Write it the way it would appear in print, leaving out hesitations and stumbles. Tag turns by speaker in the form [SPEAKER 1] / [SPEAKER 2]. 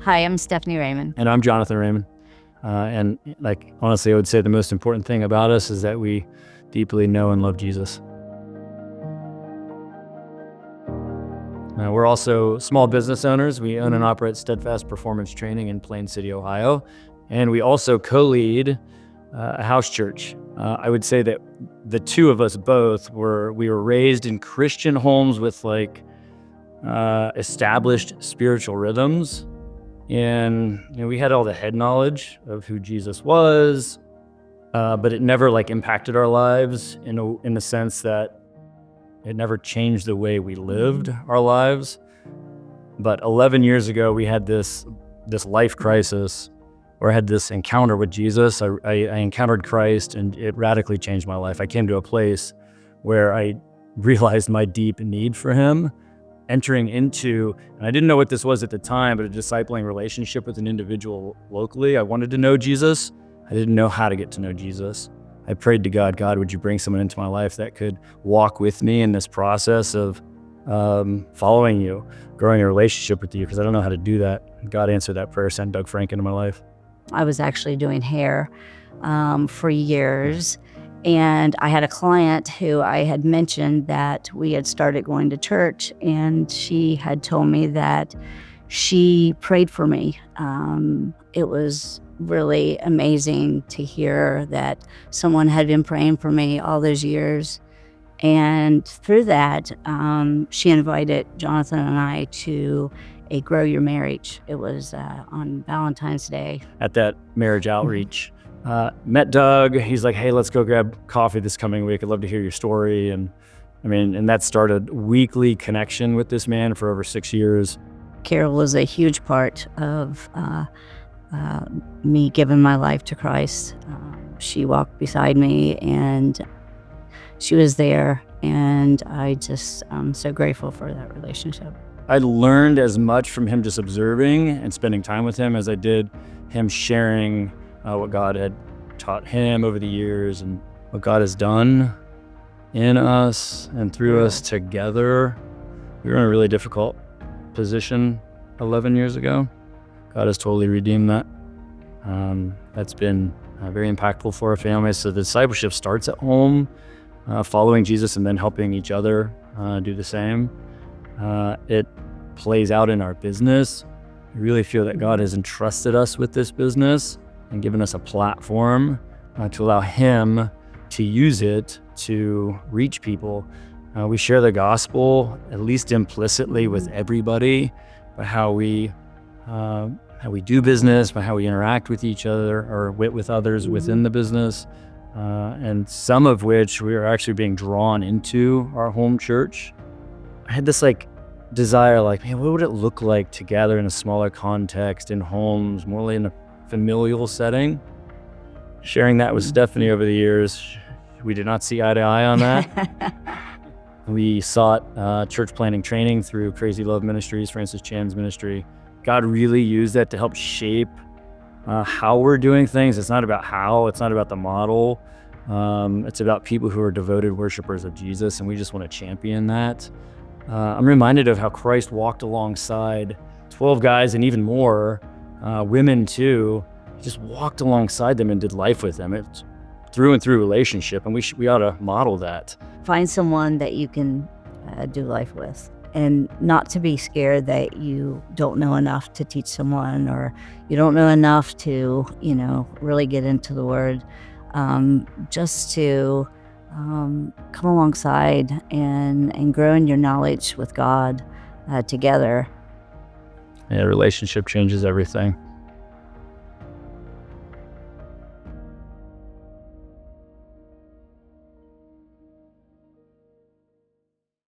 [SPEAKER 1] Hi, I'm Stephanie Raymond.
[SPEAKER 2] And I'm Jonathan Raymond. And honestly, I would say the most important thing about us is that we deeply know and love Jesus. We're also small business owners. We own and operate Steadfast Performance Training in Plain City, Ohio. And we also co-lead a house church. I would say that the two of us both we were raised in Christian homes with established spiritual rhythms. And we had all the head knowledge of who Jesus was, but it never impacted our lives in the sense that it never changed the way we lived our lives. But 11 years ago, we had this life crisis, or I had this encounter with Jesus. I encountered Christ, and it radically changed my life. I came to a place where I realized my deep need for him, entering into, and I didn't know what this was at the time, but a discipling relationship with an individual locally. I wanted to know Jesus. I didn't know how to get to know Jesus. I prayed to God, would you bring someone into my life that could walk with me in this process of following you, growing a relationship with you, because I don't know how to do that. God answered that prayer, sent Doug Frank into my life.
[SPEAKER 1] I was actually doing hair for years. And I had a client who I had mentioned that we had started going to church, and she had told me that she prayed for me. It was really amazing to hear that someone had been praying for me all those years. And through that, she invited Jonathan and I to a Grow Your Marriage. It was on Valentine's Day.
[SPEAKER 2] At that marriage outreach, met Doug. He's like, hey, let's go grab coffee this coming week. I'd love to hear your story. And that started weekly connection with this man for over 6 years.
[SPEAKER 1] Carol was a huge part of me giving my life to Christ. She walked beside me, and she was there. And I'm so grateful for that relationship.
[SPEAKER 2] I learned as much from him just observing and spending time with him as I did him sharing what God had taught him over the years and what God has done in us and through us together. We were in a really difficult position 11 years ago. God has totally redeemed that. That's been very impactful for our family. So the discipleship starts at home, following Jesus and then helping each other do the same. It plays out in our business. We really feel that God has entrusted us with this business and given us a platform to allow him to use it to reach people. We share the gospel, at least implicitly, with everybody, by how we do business, by how we interact with each other or with others within the business, and some of which we are actually being drawn into our home church. I had this desire, man, what would it look like to gather in a smaller context, in homes, more in a familial setting? Sharing that with Stephanie over the years, we did not see eye to eye on that. We sought church planting training through Crazy Love Ministries, Francis Chan's ministry. God really used that to help shape how we're doing things. It's not about how, it's not about the model. It's about people who are devoted worshipers of Jesus, and we just want to champion that. I'm reminded of how Christ walked alongside 12 guys and even more, women too. He just walked alongside them and did life with them. It's through and through relationship, and we ought to model that.
[SPEAKER 1] Find someone that you can do life with, and not to be scared that you don't know enough to teach someone, or you don't know enough to, really get into the Word. Just to come alongside and grow in your knowledge with God together.
[SPEAKER 2] Yeah, relationship changes everything.